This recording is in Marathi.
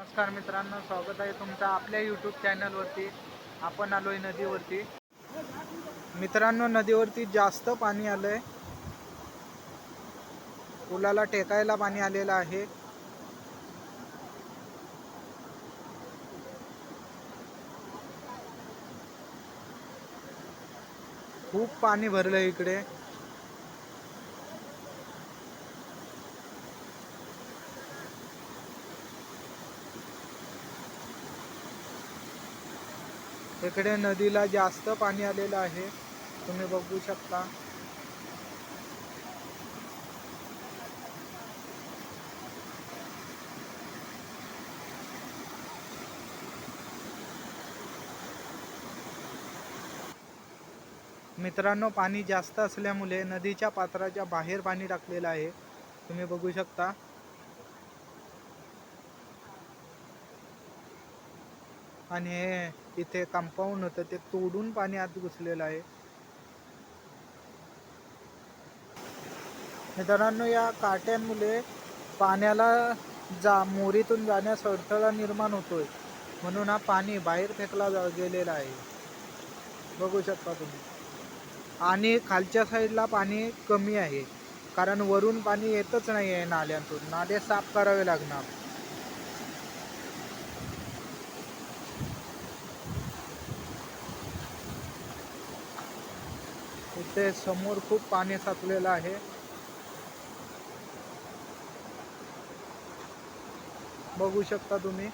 नमस्कार मित्रांनो, स्वागत आहे तुमचं आपल्या यूट्यूब चॅनलवरती. आपण आलोय नदीवरती. मित्रांनो, नदीवरती जास्त पाणी आलंय. पुलाला टेकायला पाणी आलेलं आहे. खूप पाणी भरलंय इकडे. इकडे नदीला जास्त पाणी आलेलं आहे, तुम्ही बघू शकता. मित्रांनो, पाणी जास्त असल्यामुळे नदीच्या पात्राच्या बाहेर पाणी टाकलेलं आहे, तुम्ही बघू शकता. आणि हे इथे कंपाऊंड होतं ते तोडून पाणी आत घुसलेलं आहे. मित्रांनो, या काट्यांमुळे पाण्याला मोरीतून जाण्यास अडथळा निर्माण होतोय, म्हणून हा पाणी बाहेर फेकला गेलेला आहे, बघू शकता तुम्ही. आणि खालच्या साईडला पाणी कमी आहे, कारण वरून पाणी येतच नाही आहे नाल्यांतून. नाले साफ करावे लागणार. इथे समोर खूप पाणी साचलेलं आहे, बघू शकता तुम्ही.